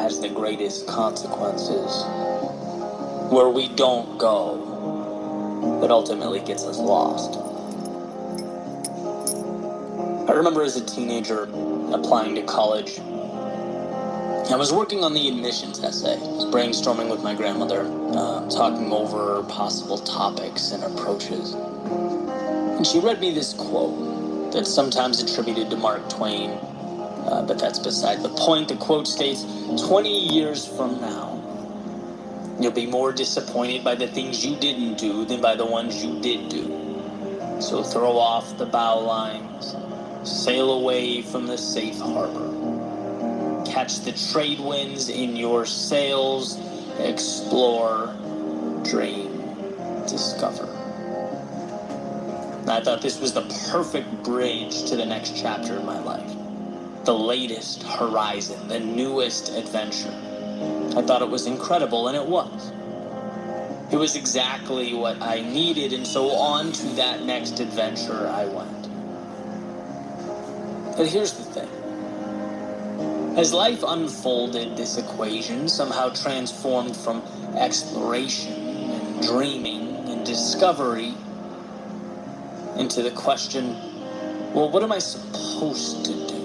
has the greatest consequences, where we don't go, that ultimately gets us lost. I remember as a teenager applying to college. I was working on the admissions essay. I was brainstorming with my grandmother, talking over possible topics and approaches. And she read me this quote that's sometimes attributed to Mark Twain, but that's beside the point. The quote states, 20 years from now, you'll be more disappointed by the things you didn't do than by the ones you did do. So throw off the bow lines, sail away from the safe harbor. Catch the trade winds in your sails, explore, dream, discover. I thought this was the perfect bridge to the next chapter in my life. The latest horizon, the newest adventure. I thought it was incredible, and it was. It was exactly what I needed, and so on to that next adventure I went. But here's the thing. As life unfolded, this equation somehow transformed from exploration and dreaming and discovery into the question, well, what am I supposed to do?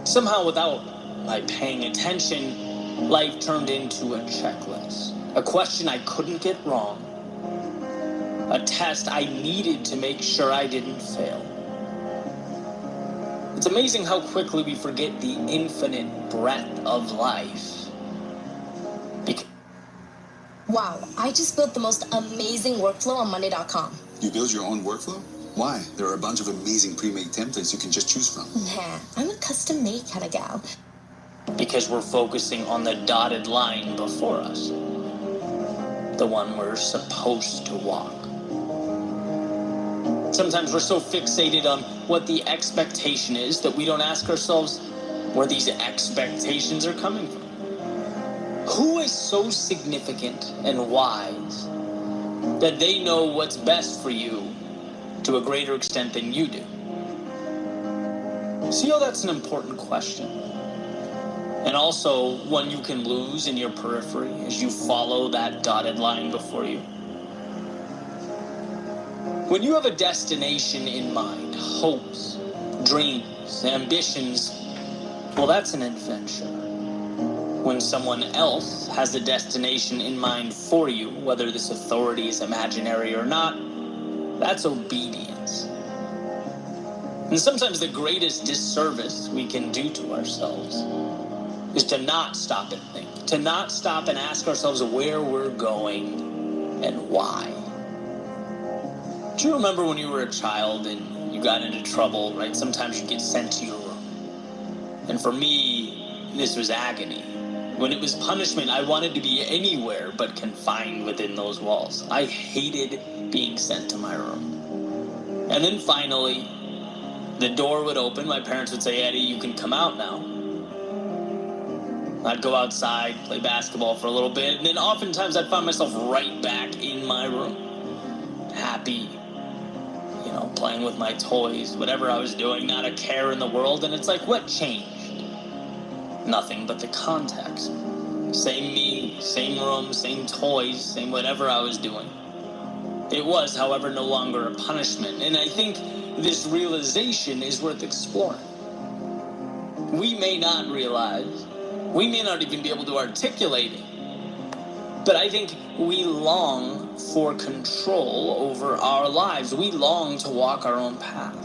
Somehow, without my paying attention, life turned into a checklist. A question I couldn't get wrong. A test I needed to make sure I didn't fail. It's amazing how quickly we forget the infinite breadth of life. Wow, I just built the most amazing workflow on Monday.com. You build your own workflow? Why? There are a bunch of amazing pre-made templates you can just choose from. Nah, I'm a custom-made kind of gal. Because we're focusing on the dotted line before us. The one we're supposed to walk. Sometimes we're so fixated on what the expectation is that we don't ask ourselves where these expectations are coming from. Who is so significant and wise that they know what's best for you to a greater extent than you do? See how that's an important question? And also one you can lose in your periphery as you follow that dotted line before you. When you have a destination in mind, hopes, dreams, ambitions, well, that's an adventure. When someone else has a destination in mind for you, whether this authority is imaginary or not, that's obedience. And sometimes the greatest disservice we can do to ourselves is to not stop and think, to not stop and ask ourselves where we're going and why. Do you remember when you were a child and you got into trouble, right? Sometimes you get sent to your room. And for me, this was agony. When it was punishment, I wanted to be anywhere but confined within those walls. I hated being sent to my room. And then finally, the door would open. My parents would say, Eddie, you can come out now. I'd go outside, play basketball for a little bit, and then oftentimes I'd find myself right back in my room. Happy, playing with my toys, whatever I was doing, not a care in the world. And it's like, what changed? Nothing but the context. Same me, same room, same toys, same whatever I was doing. It was, however, no longer a punishment. And I think this realization is worth exploring. We may not realize, we may not even be able to articulate it, but I think we long for control over our lives. We long to walk our own path.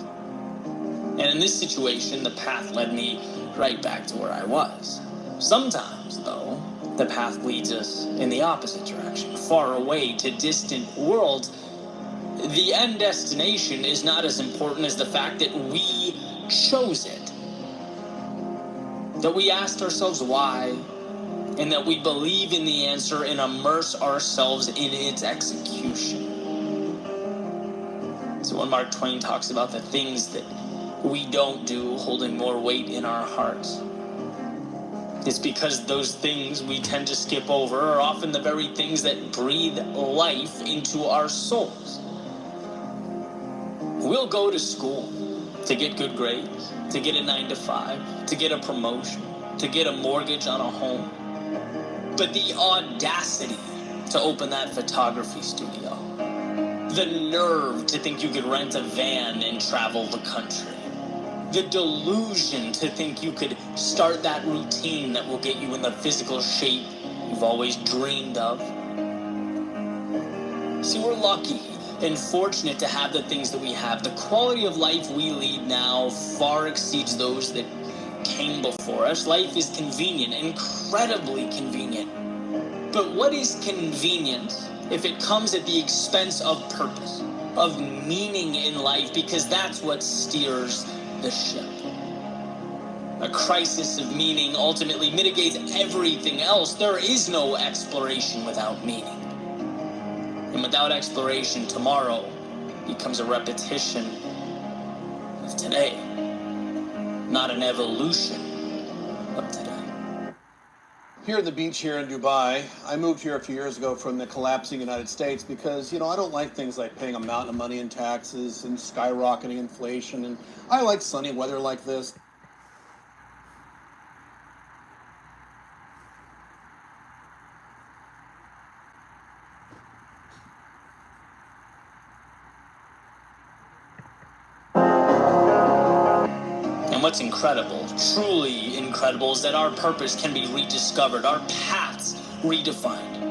And in this situation, the path led me right back to where I was. Sometimes, though, the path leads us in the opposite direction, far away to distant worlds. The end destination is not as important as the fact that we chose it. That we asked ourselves why, and that we believe in the answer and immerse ourselves in its execution. So when Mark Twain talks about the things that we don't do holding more weight in our hearts, it's because those things we tend to skip over are often the very things that breathe life into our souls. We'll go to school to get good grades, to get a 9 to 5, to get a promotion, to get a mortgage on a home, but the audacity to open that photography studio. The nerve to think you could rent a van and travel the country. The delusion to think you could start that routine that will get you in the physical shape you've always dreamed of. See, we're lucky and fortunate to have the things that we have. The quality of life we lead now far exceeds those that came before us. Life is convenient, incredibly convenient. But what is convenient if it comes at the expense of purpose, of meaning in life? Because that's what steers the ship. A crisis of meaning ultimately mitigates everything else. There is no exploration without meaning. And without exploration, tomorrow becomes a repetition of today, not an evolution of today. Here at the beach here in Dubai, I moved here a few years ago from the collapsing United States because, I don't like things like paying a mountain of money in taxes and skyrocketing inflation, and I like sunny weather like this. And what's incredible, truly incredible, is that our purpose can be rediscovered, our paths redefined.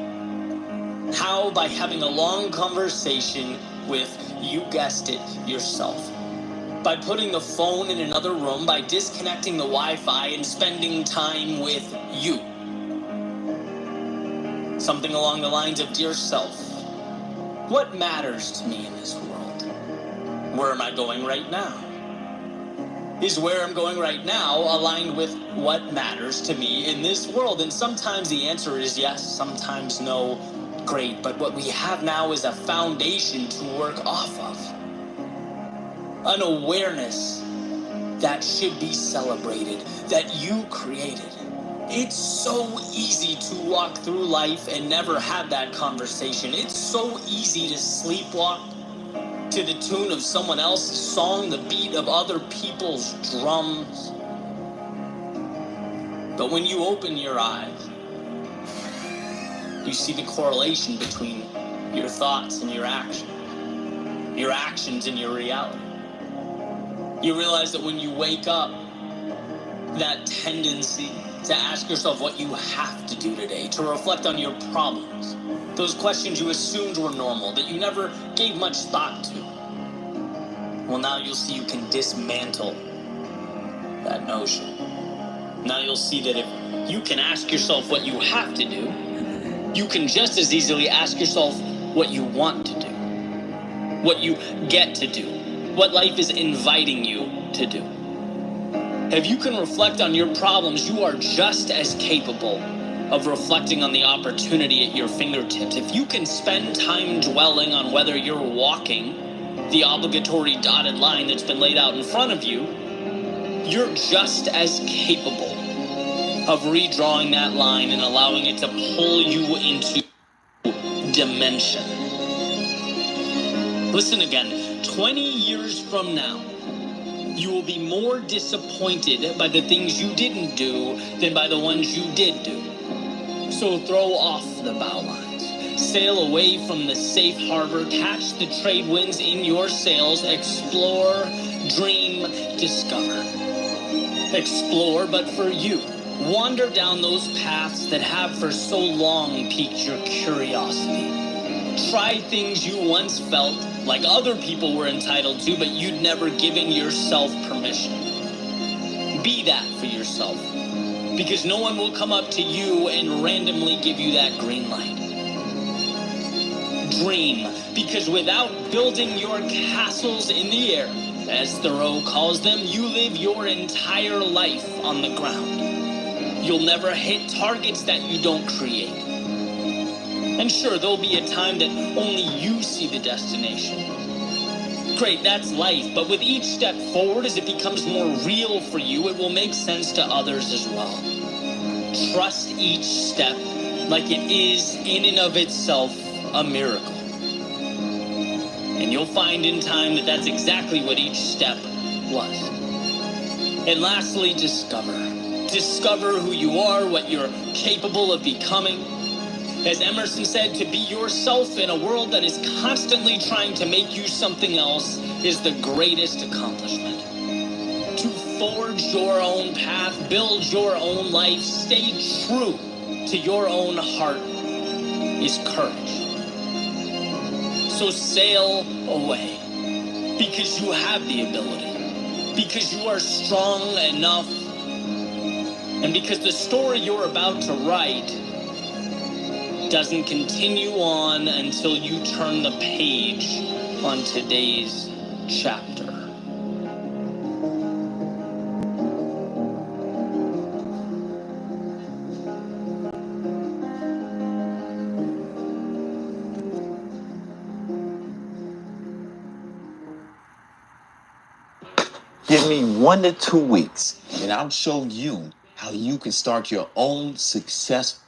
How? By having a long conversation with, you guessed it, yourself. By putting the phone in another room, by disconnecting the Wi-Fi and spending time with you. Something along the lines of, dear self, what matters to me in this world? Where am I going right now? Is where I'm going right now aligned with what matters to me in this world? And sometimes the answer is yes, sometimes no. Great, but what we have now is a foundation to work off of. An awareness that should be celebrated, that you created. It's so easy to walk through life and never have that conversation. It's so easy to sleepwalk to the tune of someone else's song, the beat of other people's drums. But when you open your eyes, you see the correlation between your thoughts and your actions and your reality. You realize that when you wake up, that tendency to ask yourself what you have to do today, to reflect on your problems, those questions you assumed were normal, that you never gave much thought to. Well, now you'll see you can dismantle that notion. Now you'll see that if you can ask yourself what you have to do, you can just as easily ask yourself what you want to do, what you get to do, what life is inviting you to do. If you can reflect on your problems, you are just as capable of reflecting on the opportunity at your fingertips. If you can spend time dwelling on whether you're walking the obligatory dotted line that's been laid out in front of you, you're just as capable of redrawing that line and allowing it to pull you into dimension. Listen again, 20 years from now, you will be more disappointed by the things you didn't do than by the ones you did do. So throw off the bow lines. Sail away from the safe harbor. Catch the trade winds in your sails. Explore, dream, discover. Explore, but for you. Wander down those paths that have for so long piqued your curiosity. Try things you once felt like other people were entitled to, but you'd never given yourself permission. Be that for yourself, because no one will come up to you and randomly give you that green light. Dream, because without building your castles in the air, as Thoreau calls them, you live your entire life on the ground. You'll never hit targets that you don't create. And sure, there'll be a time that only you see the destination. Great, that's life, but with each step forward, as it becomes more real for you, it will make sense to others as well. Trust each step like it is in and of itself a miracle. And you'll find in time that that's exactly what each step was. And lastly, discover. discover who you are, what you're capable of becoming. As Emerson said, to be yourself in a world that is constantly trying to make you something else is the greatest accomplishment. To forge your own path, build your own life, stay true to your own heart is courage. So sail away, because you have the ability, because you are strong enough, and because the story you're about to write doesn't continue on until you turn the page on today's chapter. Give me 1 to 2 weeks, and I'll show you how you can start your own success.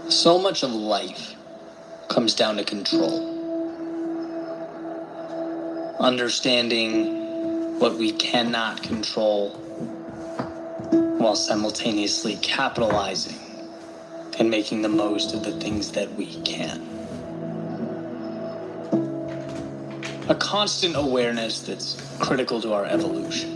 So much of life comes down to control. Understanding what we cannot control while simultaneously capitalizing and making the most of the things that we can. A constant awareness that's critical to our evolution.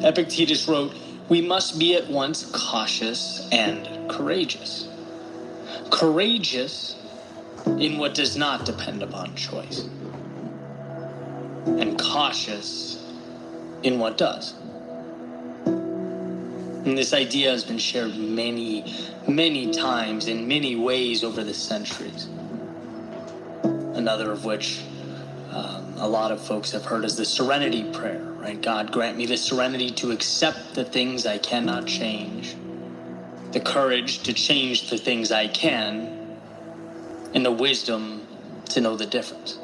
Epictetus wrote, "We must be at once cautious and courageous. Courageous in what does not depend upon choice, and cautious in what does." And this idea has been shared many, many times in many ways over the centuries. Another of which a lot of folks have heard is the serenity prayer, right? God, grant me the serenity to accept the things I cannot change, the courage to change the things I can, and the wisdom to know the difference.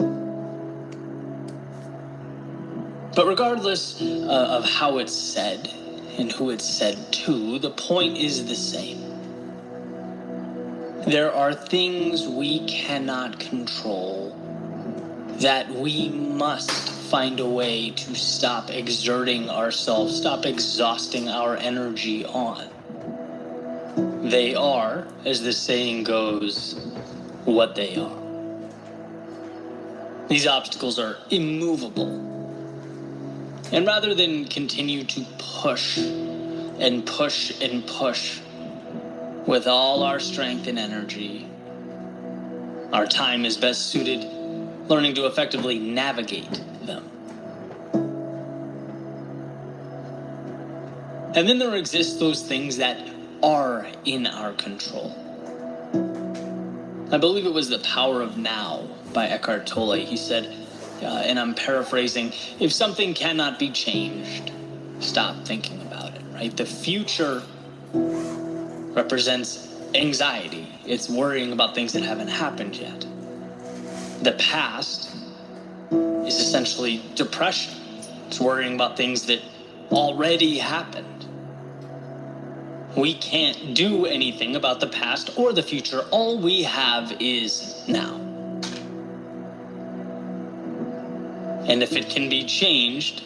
But regardless of how it's said and who it's said to, the point is the same. There are things we cannot control that we must find a way to stop exerting ourselves, stop exhausting our energy on. They are, as the saying goes, what they are. These obstacles are immovable. And rather than continue to push and push and push with all our strength and energy, our time is best suited learning to effectively navigate them. And then there exist those things that are in our control. I believe it was The Power of Now by Eckhart Tolle. He said, and I'm paraphrasing, if something cannot be changed, stop thinking about it, right? The future represents anxiety. It's worrying about things that haven't happened yet. The past is essentially depression. It's worrying about things that already happened. We can't do anything about the past or the future. All we have is now. And if it can be changed,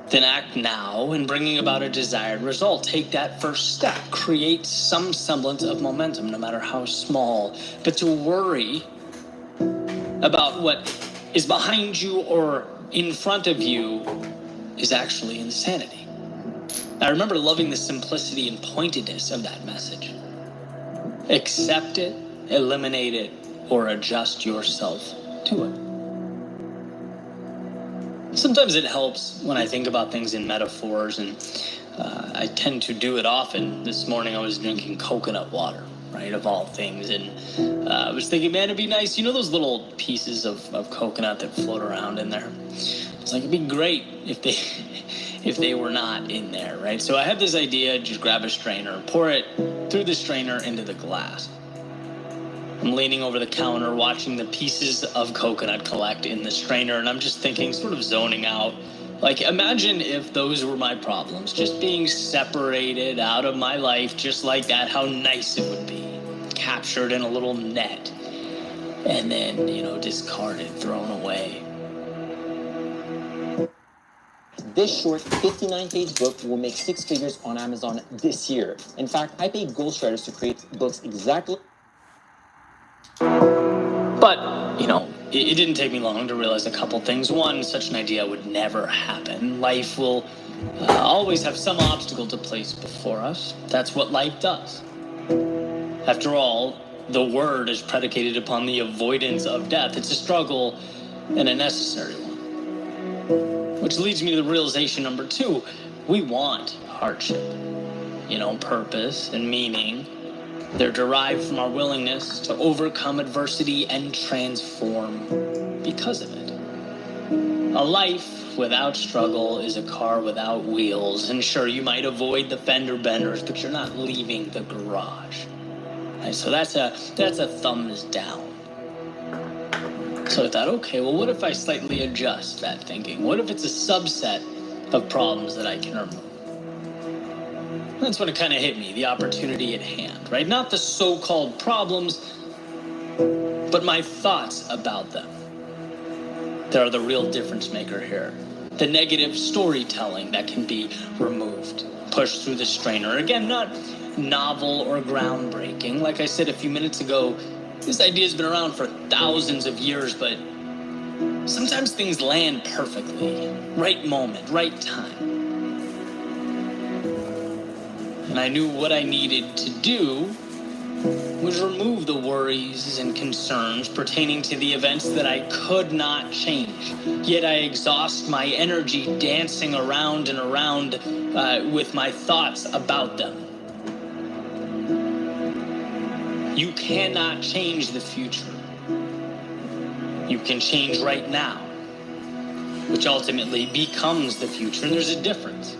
then act now in bringing about a desired result. Take that first step. Create some semblance of momentum, no matter how small. But to worry about what is behind you or in front of you is actually insanity. I remember loving the simplicity and pointedness of that message. Accept it, eliminate it, or adjust yourself to it. Sometimes it helps when I think about things in metaphors, and I tend to do it often. This morning I was drinking coconut water, right, of all things, and I was thinking, man, it'd be nice, you know those little pieces of coconut that float around in there? It's like, it'd be great if they were not in there, right? So I had this idea, just grab a strainer, pour it through the strainer into the glass. I'm leaning over the counter, watching the pieces of coconut collect in the strainer, and I'm just thinking, sort of zoning out. Like, imagine if those were my problems, just being separated out of my life just like that, how nice it would be. captured in a little net and then, discarded, thrown away. This short 59-page book will make 6 figures on Amazon this year. In fact, I paid ghostwriters to create books exactly. But, it didn't take me long to realize a couple things. One, such an idea would never happen. Life will always have some obstacle to place before us. That's what life does. After all, the word is predicated upon the avoidance of death. It's a struggle and a necessary one. Which leads me to the realization number 2. We want hardship, purpose and meaning. They're derived from our willingness to overcome adversity and transform because of it. A life without struggle is a car without wheels. And sure, you might avoid the fender benders, but you're not leaving the garage. Right, so that's a thumbs down. So I thought, okay, well, what if I slightly adjust that thinking? What if it's a subset of problems that I can remove? That's when it kind of hit me, the opportunity at hand, right? Not the so-called problems, but my thoughts about them. They're the real difference maker here. The negative storytelling that can be removed, pushed through the strainer. Again, not novel or groundbreaking. Like I said a few minutes ago, this idea has been around for thousands of years, but sometimes things land perfectly. Right moment, right time. And I knew what I needed to do was remove the worries and concerns pertaining to the events that I could not change. Yet I exhaust my energy dancing around and around with my thoughts about them. You cannot change the future. You can change right now, which ultimately becomes the future. And there's a difference.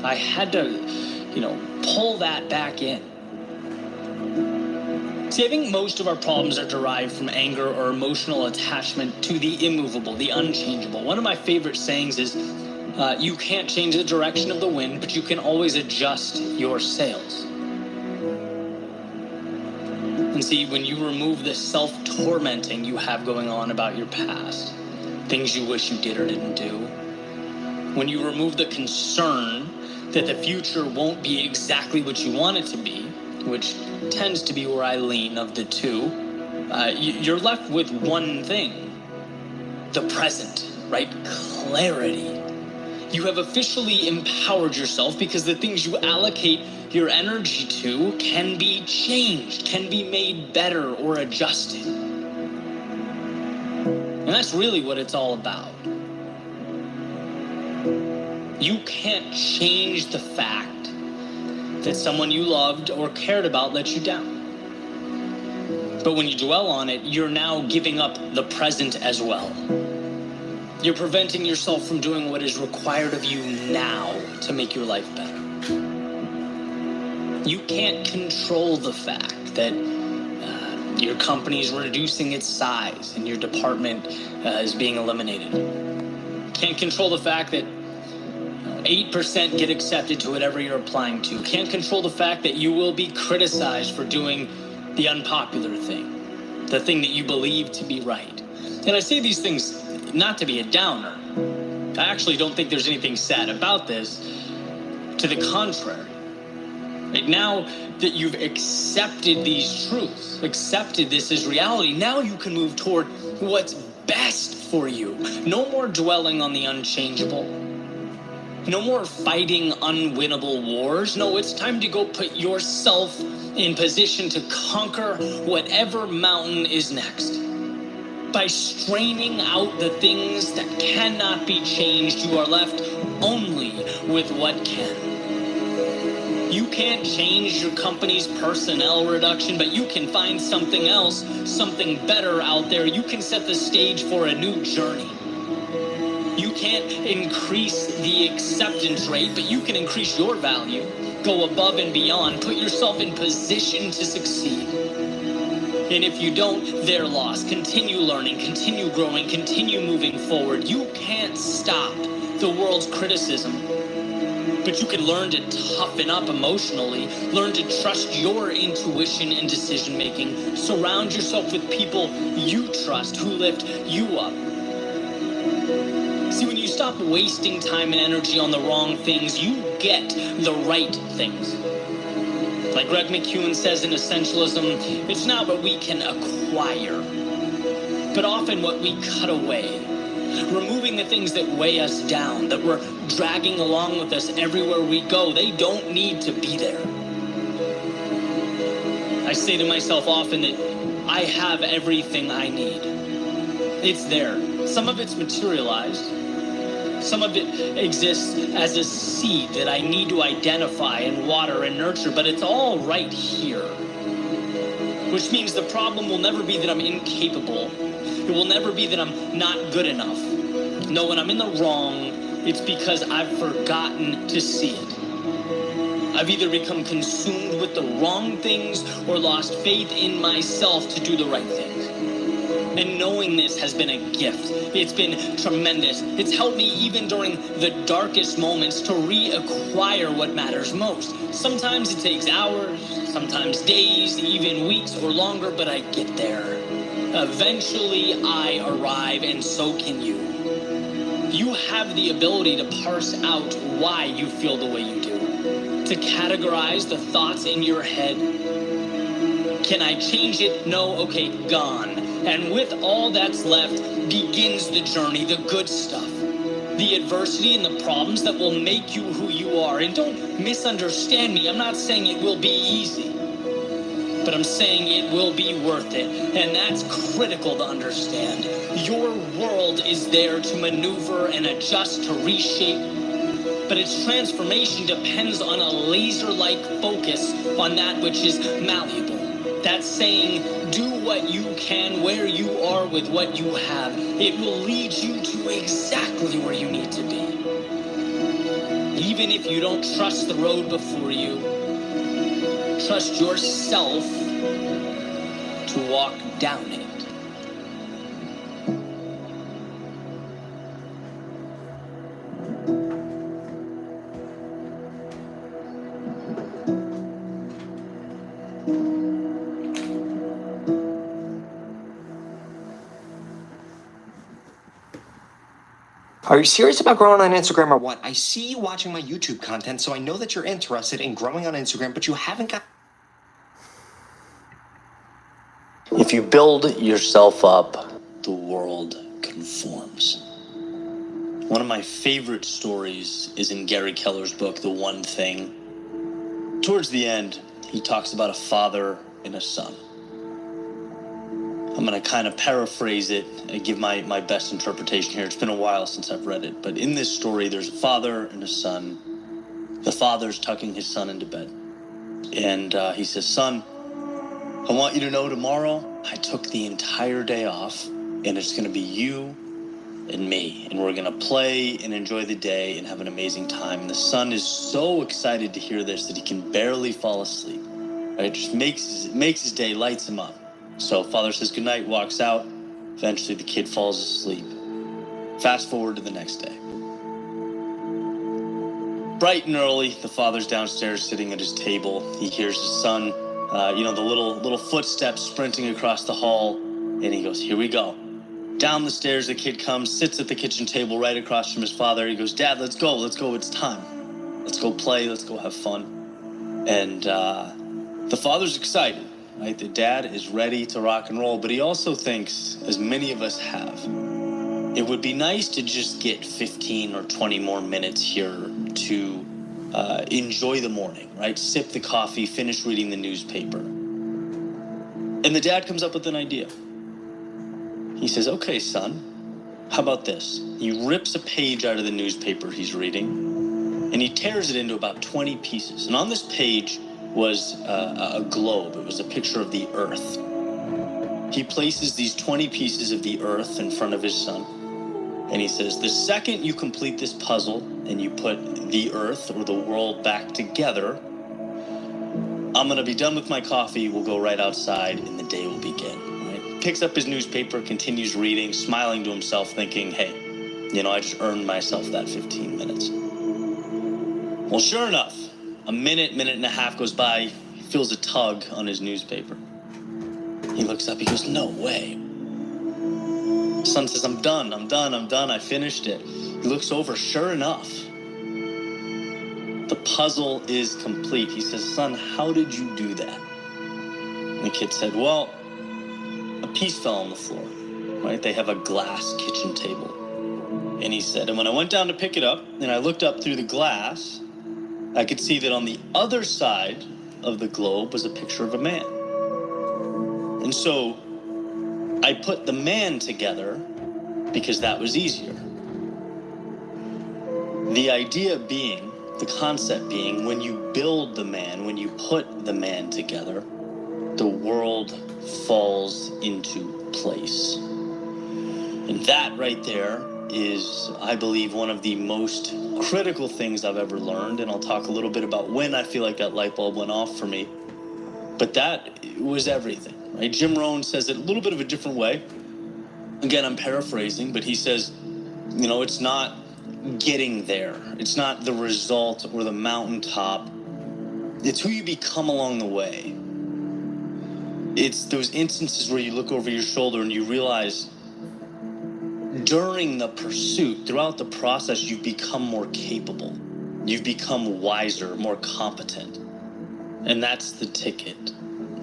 I had to, pull that back in. See, I think most of our problems are derived from anger or emotional attachment to the immovable, the unchangeable. One of my favorite sayings is, you can't change the direction of the wind, but you can always adjust your sails. And see, when you remove the self-tormenting you have going on about your past, things you wish you did or didn't do, when you remove the concern that the future won't be exactly what you want it to be, which tends to be where I lean of the two, you're left with one thing: the present, right? Clarity. You have officially empowered yourself because the things you allocate your energy to can be changed, can be made better or adjusted. And that's really what it's all about. You can't change the fact that someone you loved or cared about let you down. But when you dwell on it, you're now giving up the present as well. You're preventing yourself from doing what is required of you now to make your life better. You can't control the fact that your company is reducing its size and your department is being eliminated. Can't control the fact that 8% get accepted to whatever you're applying to. Can't control the fact that you will be criticized for doing the unpopular thing, the thing that you believe to be right. And I say these things not to be a downer. I actually don't think there's anything sad about this. To the contrary. Right, now that you've accepted these truths, accepted this as reality, now you can move toward what's best for you. No more dwelling on the unchangeable. No more fighting unwinnable wars. No, it's time to go put yourself in position to conquer whatever mountain is next. By straining out the things that cannot be changed, you are left only with what can. You can't change your company's personnel reduction, but you can find something else, something better out there. You can set the stage for a new journey. You can't increase the acceptance rate, but you can increase your value. Go above and beyond. Put yourself in position to succeed. And if you don't, they're lost. Continue learning, continue growing, continue moving forward. You can't stop the world's criticism, But you can learn to toughen up emotionally, learn to trust your intuition and decision making. Surround yourself with people you trust who lift you up. See, when you stop wasting time and energy on the wrong things, you get the right things. Like Greg McKeown says in Essentialism, it's not what we can acquire, but often what we cut away. Removing the things that weigh us down, that we're dragging along with us everywhere we go. They don't need to be there. I say to myself often that I have everything I need. It's there. Some of it's materialized. Some of it exists as a seed that I need to identify and water and nurture, but it's all right here. Which means the problem will never be that I'm incapable. It will never be that I'm not good enough. No, when I'm in the wrong, it's because I've forgotten to see it. I've either become consumed with the wrong things or lost faith in myself to do the right things. And knowing this has been a gift. It's been tremendous. It's helped me even during the darkest moments to reacquire what matters most. Sometimes it takes hours, sometimes days, even weeks or longer, but I get there. Eventually I arrive, and so can you. You have the ability to parse out why you feel the way you do. To categorize the thoughts in your head. Can I change it? No? Okay, gone. And with all that's left begins the journey, the good stuff. The adversity and the problems that will make you who you are. And don't misunderstand me. I'm not saying it will be easy. But I'm saying it will be worth it. And that's critical to understand. Your world is there to maneuver and adjust, to reshape. But its transformation depends on a laser-like focus on that which is malleable. That's saying, do what you can where you are with what you have. It will lead you to exactly where you need to be. Even if you don't trust the road before you, trust yourself to walk down it. Are you serious about growing on Instagram or what? I see you watching my YouTube content, so I know that you're interested in growing on Instagram, but you haven't got... If you build yourself up, the world conforms. One of my favorite stories is in Gary Keller's book, The One Thing. Towards the end, he talks about a father and a son. I'm going to kind of paraphrase it and give my best interpretation here. It's been a while since I've read it, but in this story, there's a father and a son. The father's tucking his son into bed. And he says, "Son, I want you to know tomorrow I took the entire day off, and it's going to be you and me, and we're going to play and enjoy the day and have an amazing time." And the son is so excited to hear this that he can barely fall asleep. Right? It just makes his day, lights him up. So father says goodnight, walks out. Eventually the kid falls asleep. Fast forward to the next day. Bright and early, the father's downstairs sitting at his table. He hears his son, the little footsteps sprinting across the hall. And he goes, "Here we go." Down the stairs, the kid comes, sits at the kitchen table right across from his father. He goes, "Dad, let's go, it's time. Let's go play, let's go have fun." And the father's excited. Right? The dad is ready to rock and roll, but he also thinks, as many of us have, it would be nice to just get 15 or 20 more minutes here to enjoy the morning, right? Sip the coffee, finish reading the newspaper. And the dad comes up with an idea. He says, "Okay, son, how about this?" He rips a page out of the newspaper he's reading, and he tears it into about 20 pieces. And on this page was a globe. It was a picture of the earth. He places these 20 pieces of the earth in front of his son, and he says, "The second you complete this puzzle and you put the earth or the world back together, I'm going to be done with my coffee. We'll go right outside and the day will begin." Right? Picks up his newspaper, continues reading, smiling to himself, thinking, hey, I just earned myself that 15 minutes. Well, sure enough, a minute and a half goes by. He feels a tug on his newspaper. He looks up, he goes, no way. Son says, I'm done, I finished it. He looks over, sure enough, the puzzle is complete. He says, son, how did you do that? And the kid said, well, a piece fell on the floor, right? They have a glass kitchen table. And he said, and when I went down to pick it up and I looked up through the glass, I could see that on the other side of the globe was a picture of a man. And so I put the man together because that was easier. The idea being, the concept being, when you build the man, when you put the man together, the world falls into place. And that right there is, I believe, one of the most critical things I've ever learned. And I'll talk a little bit about when I feel like that light bulb went off for me. But that was everything, right? Jim Rohn says it a little bit of a different way. Again, I'm paraphrasing, but he says, you know, it's not getting there. It's not the result or the mountaintop. It's who you become along the way. It's those instances where you look over your shoulder and you realize during the pursuit, throughout the process, you've become more capable. You've become wiser, more competent. And that's the ticket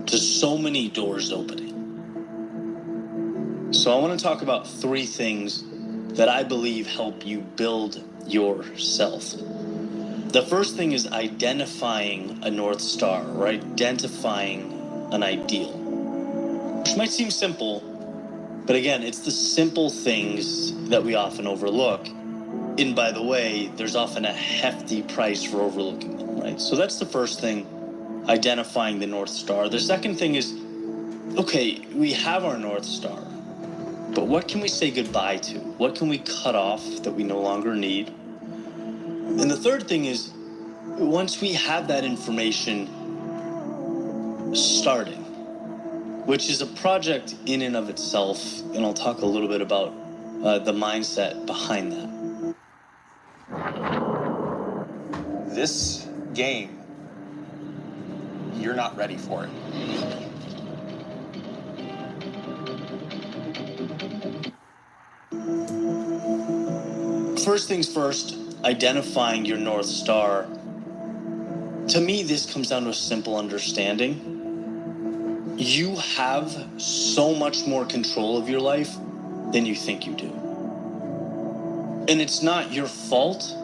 to so many doors opening. So I want to talk about 3 things that I believe help you build yourself. The first thing is identifying a North Star, or identifying an ideal, which might seem simple, but again, it's the simple things that we often overlook. And by the way, there's often a hefty price for overlooking them, right? So that's the first thing, identifying the North Star. The second thing is, okay, we have our North Star, but what can we say goodbye to? What can we cut off that we no longer need? And the third thing is, once we have that information, starting, which is a project in and of itself, and I'll talk a little bit about the mindset behind that. This game, you're not ready for it. First things first, identifying your North Star. To me, this comes down to a simple understanding. You have so much more control of your life than you think you do. And it's not your fault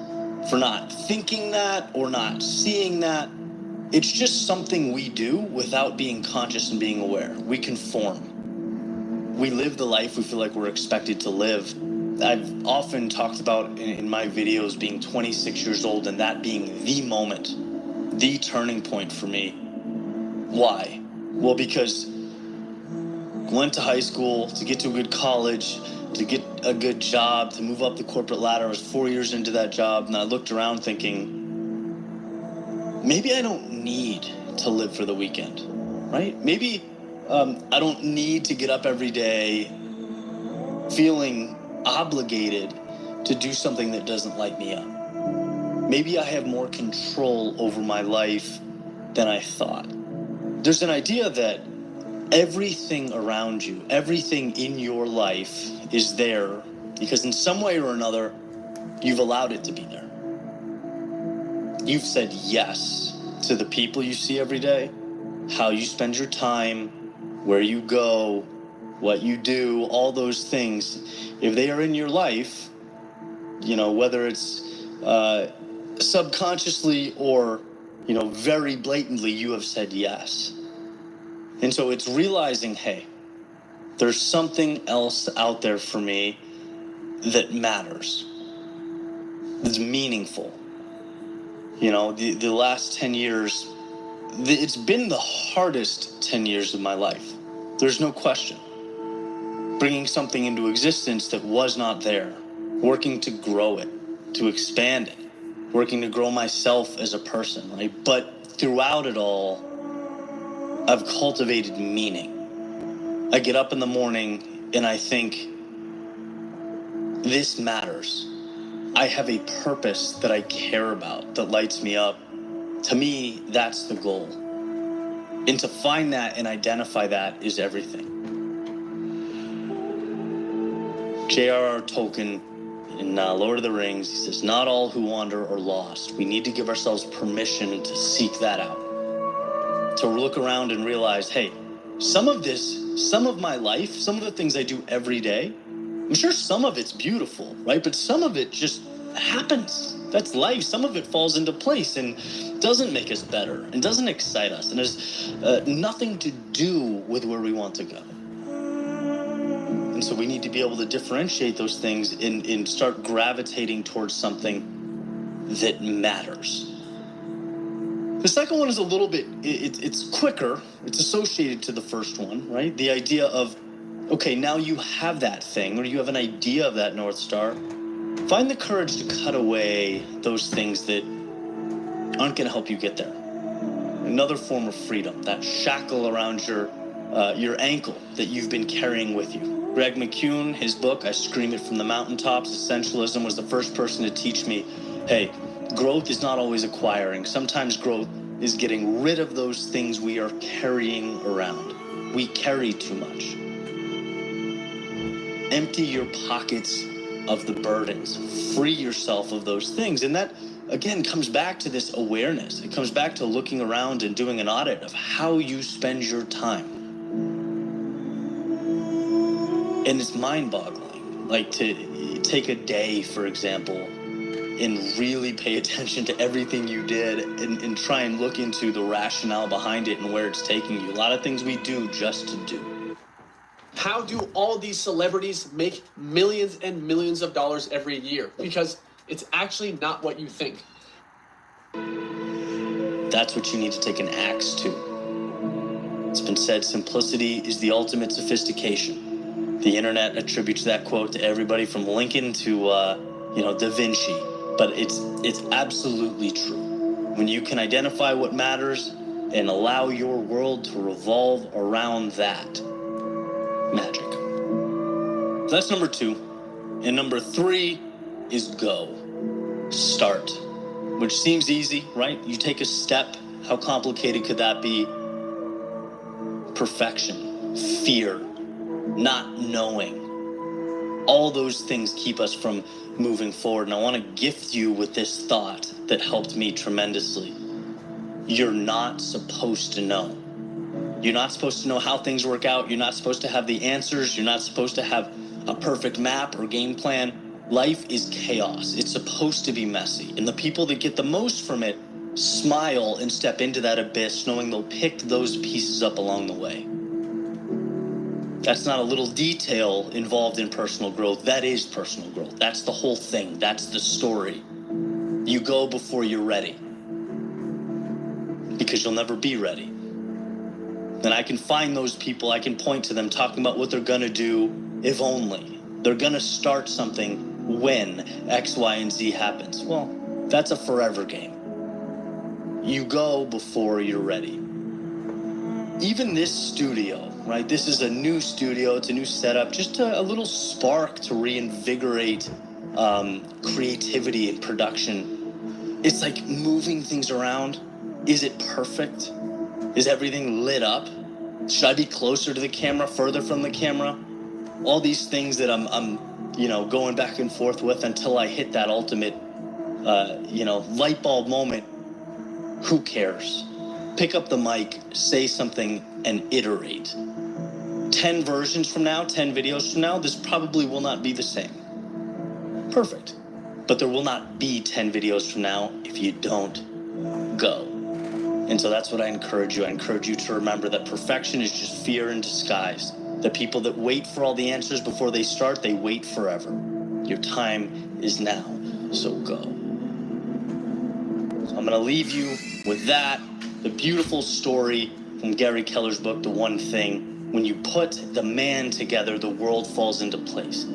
for not thinking that or not seeing that. It's just something we do without being conscious and being aware. We conform. We live the life we feel like we're expected to live. I've often talked about in my videos being 26 years old and that being the moment, the turning point for me. Why? Well, because I went to high school to get to a good college, to get a good job, to move up the corporate ladder. I was 4 years into that job, and I looked around thinking, maybe I don't need to live for the weekend, right? Maybe I don't need to get up every day feeling obligated to do something that doesn't light me up. Maybe I have more control over my life than I thought. There's an idea that everything around you, everything in your life is there because in some way or another, you've allowed it to be there. You've said yes to the people you see every day, how you spend your time, where you go, what you do, all those things. If they are in your life, you know, whether it's subconsciously or, you know, very blatantly, you have said yes. And so it's realizing, hey, there's something else out there for me that matters, that's meaningful. You know, the last 10 years, it's been the hardest 10 years of my life. There's no question. Bringing something into existence that was not there, working to grow it, to expand it, working to grow myself as a person, right? But throughout it all, I've cultivated meaning. I get up in the morning and I think, this matters. I have a purpose that I care about, that lights me up. To me, that's the goal. And to find that and identify that is everything. J.R.R. Tolkien in Lord of the Rings, he says, not all who wander are lost. We need to give ourselves permission to seek that out. To look around and realize, hey, some of my life, some of the things I do every day, I'm sure some of it's beautiful, right? But some of it just happens. That's life. Some of it falls into place and doesn't make us better and doesn't excite us and has nothing to do with where we want to go. And so we need to be able to differentiate those things and start gravitating towards something that matters. The second one is a little bit, it's quicker. It's associated to the first one, right? The idea of, okay, now you have that thing, or you have an idea of that North Star. Find the courage to cut away those things that aren't going to help you get there. Another form of freedom, that shackle around your ankle that you've been carrying with you. Greg McKeown, his book, I Scream It from the Mountaintops, Essentialism, was the first person to teach me, hey, growth is not always acquiring. Sometimes growth is getting rid of those things we are carrying around. We carry too much. Empty your pockets of the burdens. Free yourself of those things. And that, again, comes back to this awareness. It comes back to looking around and doing an audit of how you spend your time. And it's mind-boggling. Like, to take a day, for example, and really pay attention to everything you did and try and look into the rationale behind it and where it's taking you. A lot of things we do just to do. How do all these celebrities make millions and millions of dollars every year? Because it's actually not what you think. That's what you need to take an axe to. It's been said, simplicity is the ultimate sophistication. The internet attributes that quote to everybody from Lincoln to, Da Vinci. But it's absolutely true. When you can identify what matters and allow your world to revolve around that, magic. So that's number 2. And number 3 is go. Start. Which seems easy, right? You take a step. How complicated could that be? Perfection, fear, not knowing. All those things keep us from moving forward. And I want to gift you with this thought that helped me tremendously. You're not supposed to know. You're not supposed to know how things work out. You're not supposed to have the answers. You're not supposed to have a perfect map or game plan. Life is chaos. It's supposed to be messy. And the people that get the most from it smile and step into that abyss knowing they'll pick those pieces up along the way. That's not a little detail involved in personal growth. That is personal growth. That's the whole thing. That's the story. You go before you're ready. Because you'll never be ready. And I can find those people, I can point to them talking about what they're gonna do if only. They're gonna start something when X, Y, and Z happens. Well, that's a forever game. You go before you're ready. Even this studio, right? This is a new studio, it's a new setup, just a little spark to reinvigorate creativity and production. It's like moving things around. Is it perfect? Is everything lit up? Should I be closer to the camera, further from the camera? All these things that I'm going back and forth with until I hit that ultimate, light bulb moment. Who cares? Pick up the mic, say something, and iterate. 10 versions from now, 10 videos from now, this probably will not be the same. Perfect. But there will not be 10 videos from now if you don't go. And so that's what I encourage you. I encourage you to remember that perfection is just fear in disguise. The people that wait for all the answers before they start, they wait forever. Your time is now, so go. So I'm gonna leave you with that, the beautiful story from Gary Keller's book, The One Thing. When you put the man together, the world falls into place.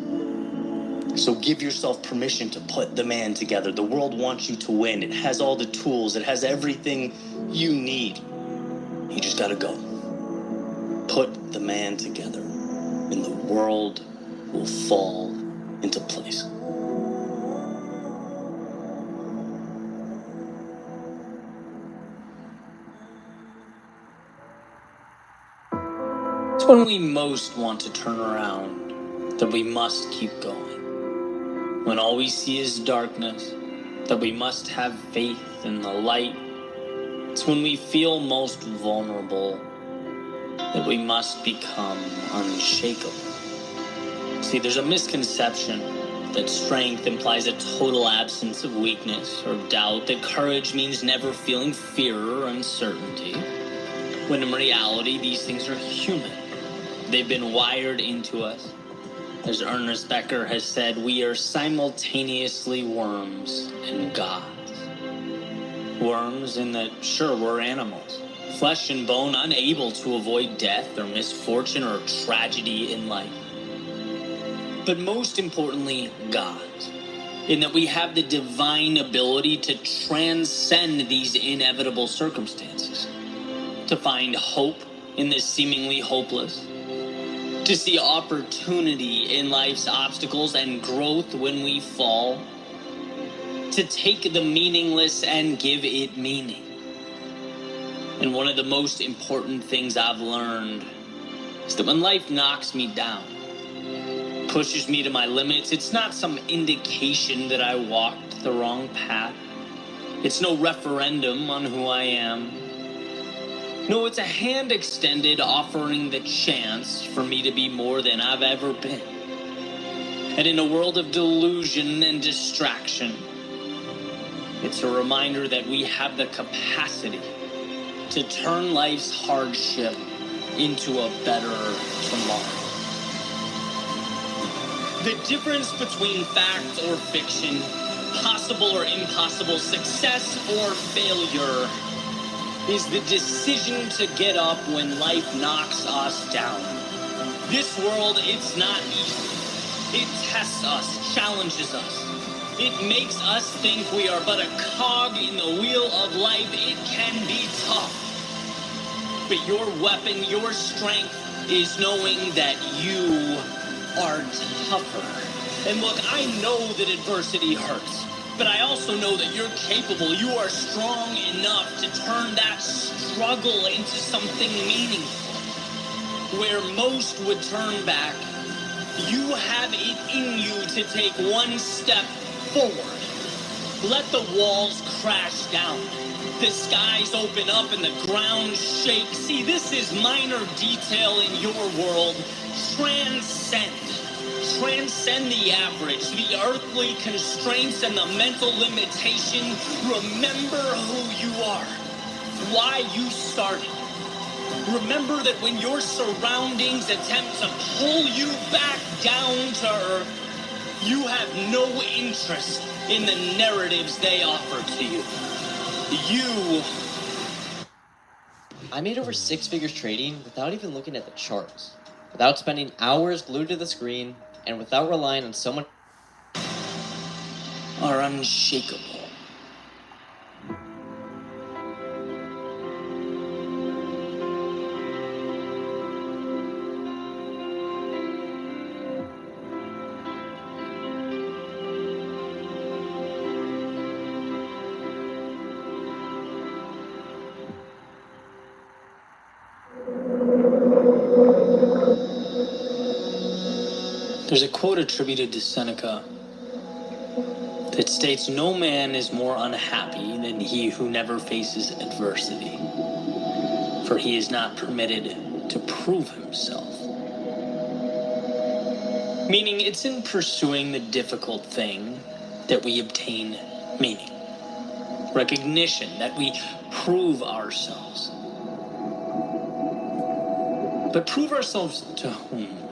So give yourself permission to put the man together. The world wants you to win. It has all the tools. It has everything you need. You just gotta go. Put the man together, and the world will fall into place. It's when we most want to turn around that we must keep going. When all we see is darkness, that we must have faith in the light. It's when we feel most vulnerable that we must become unshakable. See, there's a misconception that strength implies a total absence of weakness or doubt, that courage means never feeling fear or uncertainty, when in reality, these things are human. They've been wired into us. As Ernest Becker has said, we are simultaneously worms and gods. Worms in that, sure, we're animals, flesh and bone, unable to avoid death or misfortune or tragedy in life. But most importantly, gods, in that we have the divine ability to transcend these inevitable circumstances, to find hope in the seemingly hopeless, to see opportunity in life's obstacles and growth when we fall, to take the meaningless and give it meaning. And one of the most important things I've learned is that when life knocks me down, pushes me to my limits, it's not some indication that I walked the wrong path. It's no referendum on who I am. No, it's a hand extended offering the chance for me to be more than I've ever been. And in a world of delusion and distraction, it's a reminder that we have the capacity to turn life's hardship into a better tomorrow. The difference between fact or fiction, possible or impossible, success or failure, is the decision to get up when life knocks us down. This world, it's not easy. It tests us, challenges us. It makes us think we are but a cog in the wheel of life. It can be tough. But your weapon, your strength, is knowing that you are tougher. And look, I know that adversity hurts, but I also know that you're capable. You are strong enough to turn that struggle into something meaningful. Where most would turn back, you have it in you to take one step forward. Let the walls crash down. The skies open up and the ground shakes. See, this is minor detail in your world. Transcend the average, the earthly constraints and the mental limitation. Remember who you are, why you started. Remember that when your surroundings attempt to pull you back down to earth, you have no interest in the narratives they offer to you. I made over 6 figures trading without even looking at the charts, without spending hours glued to the screen, and without relying on someone are unshakable. There's a quote attributed to Seneca that states, "No man is more unhappy than he who never faces adversity, for he is not permitted to prove himself." Meaning, it's in pursuing the difficult thing that we obtain meaning, recognition, that we prove ourselves. But prove ourselves to whom?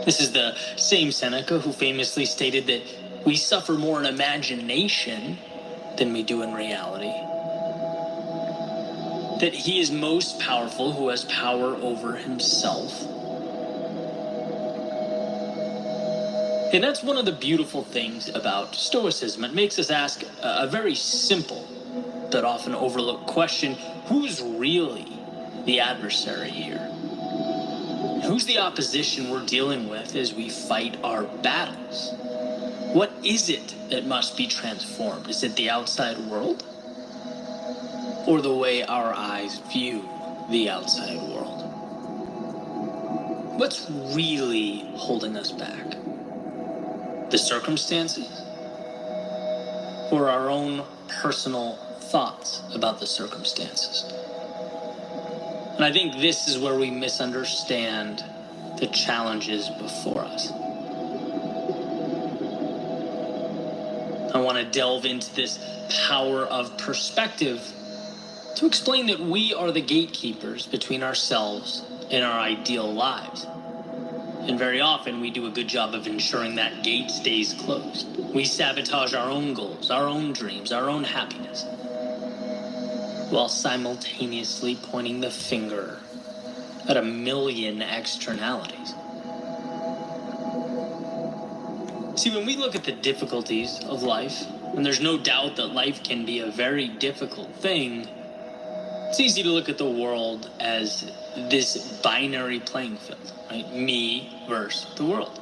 This is the same Seneca who famously stated that we suffer more in imagination than we do in reality. That he is most powerful who has power over himself. And that's one of the beautiful things about Stoicism. It makes us ask a very simple but often overlooked question: who's really the adversary here? Who's the opposition we're dealing with as we fight our battles? What is it that must be transformed? Is it the outside world? Or the way our eyes view the outside world? What's really holding us back? The circumstances? Or our own personal thoughts about the circumstances? And I think this is where we misunderstand the challenges before us. I want to delve into this power of perspective to explain that we are the gatekeepers between ourselves and our ideal lives. And very often we do a good job of ensuring that gate stays closed. We sabotage our own goals, our own dreams, our own happiness, while simultaneously pointing the finger at a million externalities. See, when we look at the difficulties of life, and there's no doubt that life can be a very difficult thing, it's easy to look at the world as this binary playing field, right? Me versus the world.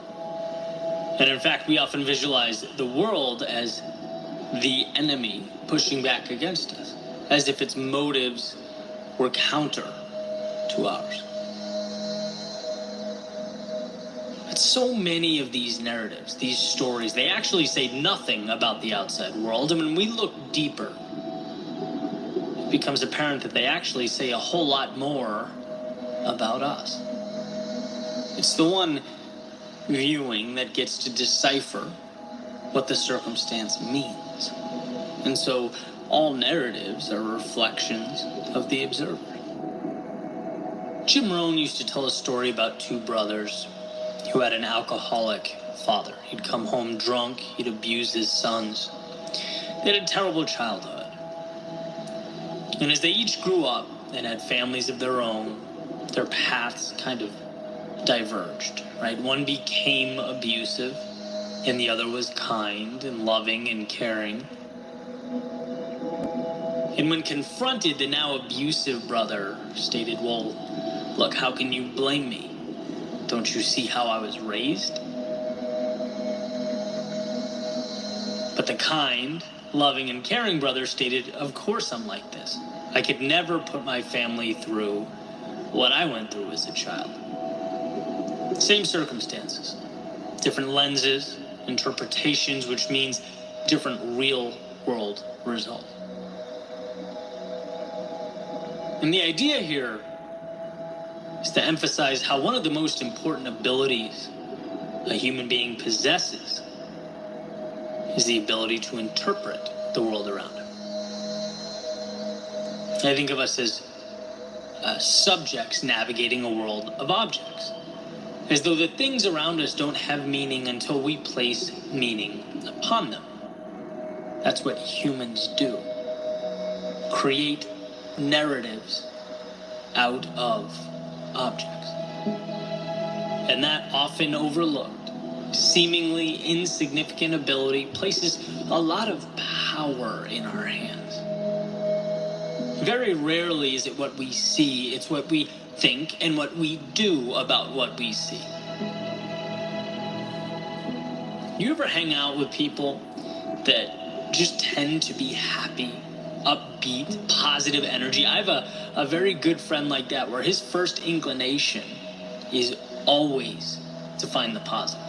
And in fact, we often visualize the world as the enemy pushing back against us, as if its motives were counter to ours. But so many of these narratives, these stories, they actually say nothing about the outside world. And when we look deeper, it becomes apparent that they actually say a whole lot more about us. It's the one viewing that gets to decipher what the circumstance means. And so all narratives are reflections of the observer. Jim Rohn used to tell a story about two brothers who had an alcoholic father. He'd come home drunk, he'd abuse his sons. They had a terrible childhood. And as they each grew up and had families of their own, their paths kind of diverged, right? One became abusive, and the other was kind and loving and caring. And when confronted, the now abusive brother stated, "Well, look, how can you blame me? Don't you see how I was raised?" But the kind, loving, and caring brother stated, "Of course I'm like this. I could never put my family through what I went through as a child." Same circumstances, different lenses, interpretations, which means different real world result. And the idea here is to emphasize how one of the most important abilities a human being possesses is the ability to interpret the world around him. I think of us as subjects navigating a world of objects, as though the things around us don't have meaning until we place meaning upon them. That's what humans do. Create narratives out of objects. And that often overlooked, seemingly insignificant ability places a lot of power in our hands. Very rarely is it what we see, it's what we think and what we do about what we see. You ever hang out with people that just tend to be happy, upbeat, positive energy? I have a very good friend like that, where his first inclination is always to find the positive.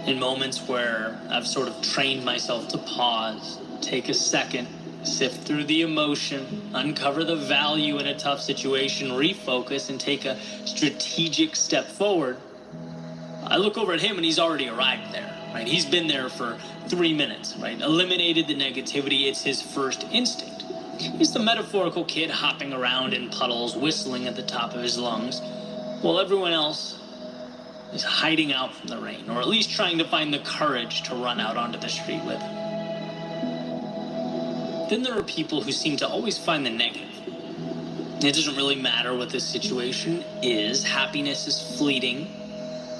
In moments where I've sort of trained myself to pause, take a second, sift through the emotion, uncover the value in a tough situation, refocus, and take a strategic step forward, I look over at him and he's already arrived there, right? He's been there for 3 minutes, right? Eliminated the negativity. It's his first instinct. He's the metaphorical kid hopping around in puddles, whistling at the top of his lungs, while everyone else is hiding out from the rain, or at least trying to find the courage to run out onto the street with him. Then there are people who seem to always find the negative. It doesn't really matter what the situation is. Happiness is fleeting,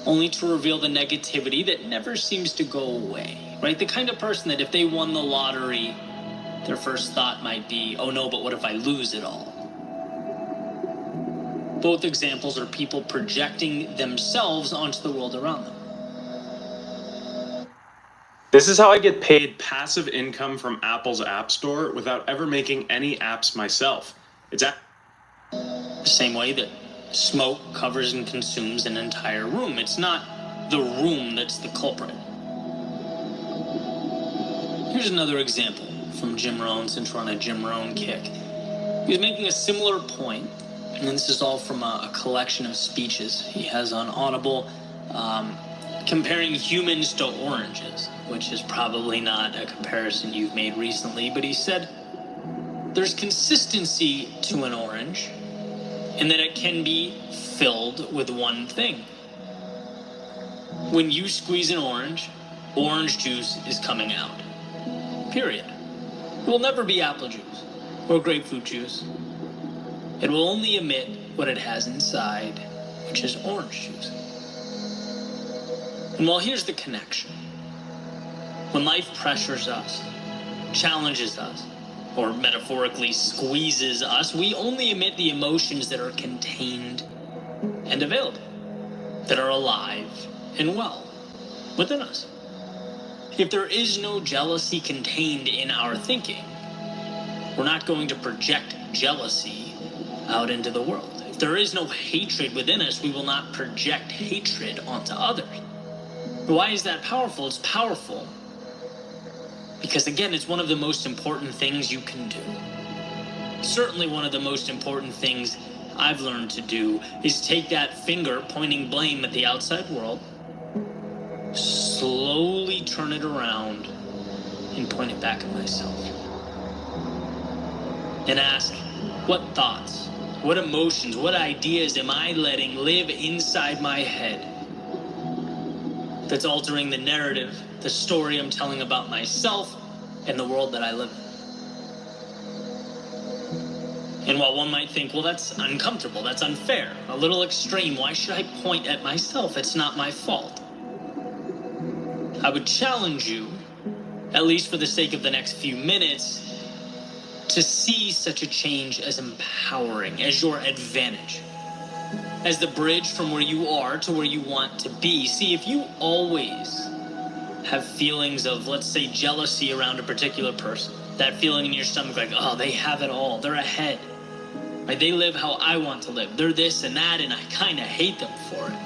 only to reveal the negativity that never seems to go away, right? The kind of person that if they won the lottery, their first thought might be, "Oh no, but what if I lose it all?" Both examples are people projecting themselves onto the world around them. This is how I get paid passive income from Apple's App Store without ever making any apps myself. The same way that smoke covers and consumes an entire room. It's not the room that's the culprit. Here's another example from Jim Rohn, since we're on a Jim Rohn kick. He was making a similar point, and this is all from a collection of speeches he has on Audible, comparing humans to oranges, which is probably not a comparison you've made recently, but he said, there's consistency to an orange, in that it can be filled with one thing. When you squeeze an orange juice is coming out. Period. It will never be apple juice or grapefruit juice. It will only emit what it has inside, which is orange juice. And well, here's the connection. When life pressures us, challenges us, or metaphorically squeezes us, we only emit the emotions that are contained and available, that are alive and well within us. If there is no jealousy contained in our thinking, we're not going to project jealousy out into the world. If there is no hatred within us, we will not project hatred onto others. Why is that powerful? It's powerful because, again, it's one of the most important things you can do. Certainly one of the most important things I've learned to do is take that finger pointing blame at the outside world, slowly turn it around, and point it back at myself. And ask, what thoughts, what emotions, what ideas am I letting live inside my head that's altering the narrative, the story I'm telling about myself and the world that I live in? And while one might think, well, that's uncomfortable, that's unfair, a little extreme, why should I point at myself? It's not my fault. I would challenge you, at least for the sake of the next few minutes, to see such a change as empowering, as your advantage, as the bridge from where you are to where you want to be. See, if you always have feelings of, let's say, jealousy around a particular person, that feeling in your stomach like, oh, they have it all, they're ahead, right? They live how I want to live, they're this and that, and I kind of hate them for it.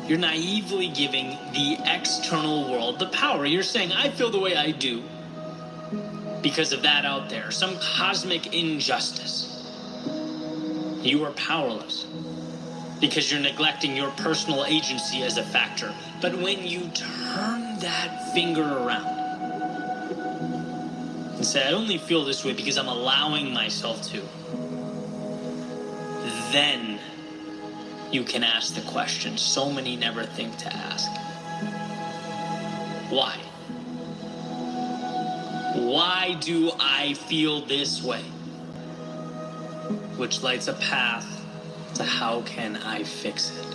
You're naively giving the external world the power. You're saying, I feel the way I do because of that out there, some cosmic injustice. You are powerless because you're neglecting your personal agency as a factor. But when you turn that finger around and say, I only feel this way because I'm allowing myself to, then you can ask the question so many never think to ask. Why? Why do I feel this way? Which lights a path to how can I fix it?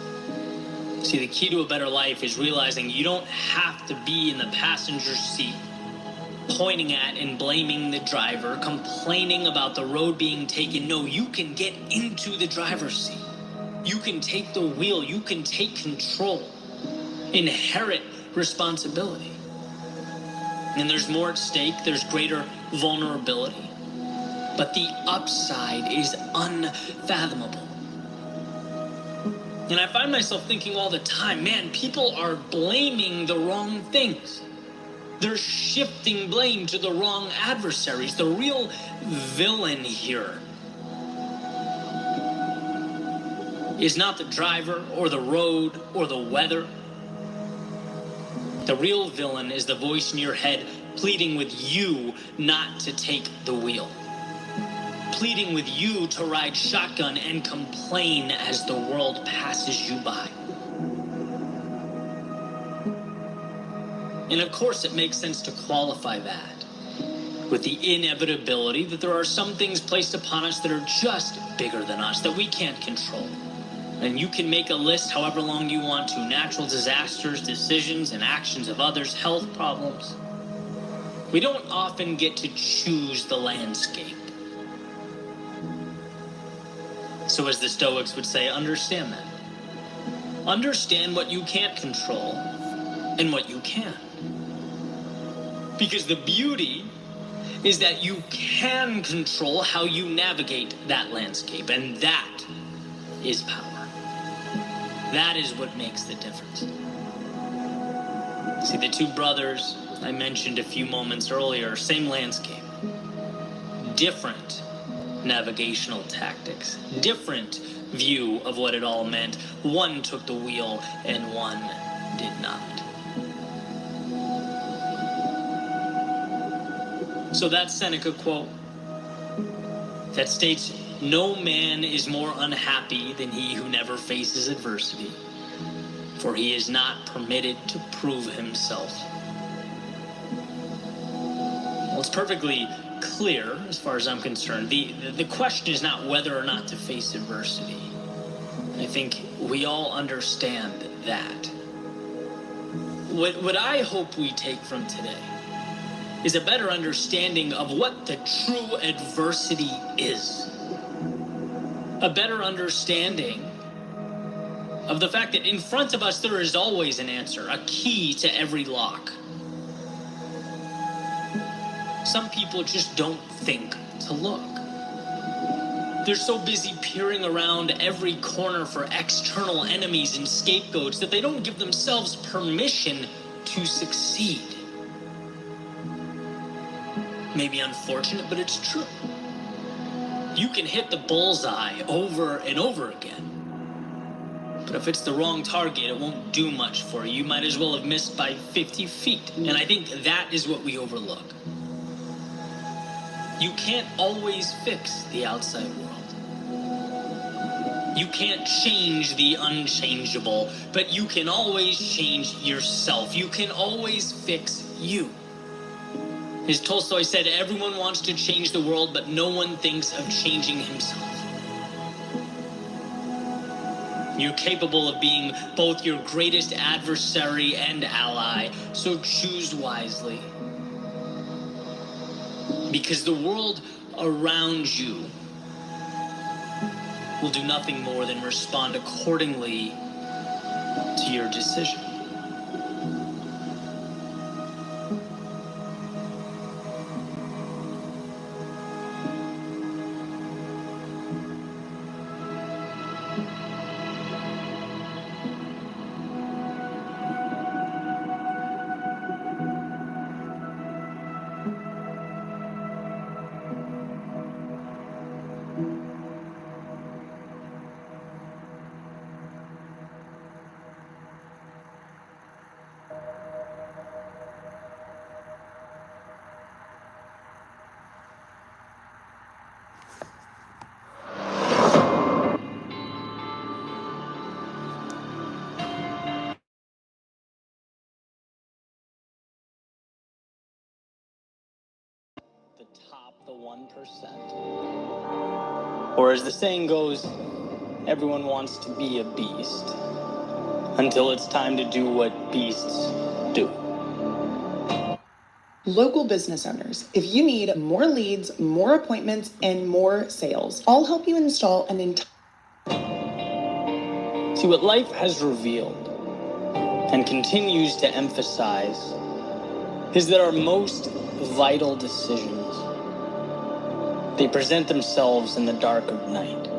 See, the key to a better life is realizing you don't have to be in the passenger seat, pointing at and blaming the driver, complaining about the road being taken. No, you can get into the driver's seat. You can take the wheel. You can take control. Inherit responsibility. And there's more at stake. There's greater vulnerability. But the upside is unfathomable. And I find myself thinking all the time, man, people are blaming the wrong things. They're shifting blame to the wrong adversaries. The real villain here is not the driver or the road or the weather. The real villain is the voice in your head pleading with you not to take the wheel. Pleading with you to ride shotgun and complain as the world passes you by. And of course it makes sense to qualify that with the inevitability that there are some things placed upon us that are just bigger than us, that we can't control. And you can make a list however long you want to. Natural disasters, decisions and actions of others, health problems. We don't often get to choose the landscape. So as the Stoics would say, understand that. Understand what you can't control and what you can. Because the beauty is that you can control how you navigate that landscape, and that is power. That is what makes the difference. See, the two brothers I mentioned a few moments earlier, same landscape, different navigational tactics, different view of what it all meant. One took the wheel and one did not. So that Seneca quote that states, "No man is more unhappy than he who never faces adversity, for he is not permitted to prove himself." Well, it's perfectly clear as far as I'm concerned. The question is not whether or not to face adversity. I think we all understand that. What I hope we take from today is a better understanding of what the true adversity is. A better understanding of the fact that in front of us there is always an answer, a key to every lock. Some people just don't think to look. They're so busy peering around every corner for external enemies and scapegoats that they don't give themselves permission to succeed. Maybe unfortunate, but it's true. You can hit the bullseye over and over again. But if it's the wrong target, it won't do much for you. You might as well have missed by 50 feet. And I think that is what we overlook. You can't always fix the outside world. You can't change the unchangeable, but you can always change yourself. You can always fix you. As Tolstoy said, everyone wants to change the world, but no one thinks of changing himself. You're capable of being both your greatest adversary and ally, so choose wisely. Because the world around you will do nothing more than respond accordingly to your decision. The top, the 1%. Or as the saying goes, everyone wants to be a beast until it's time to do what beasts do. Local business owners, if you need more leads, more appointments, and more sales, I'll help you install an entire... See, what life has revealed and continues to emphasize is that our most vital decisions, they present themselves in the dark of night.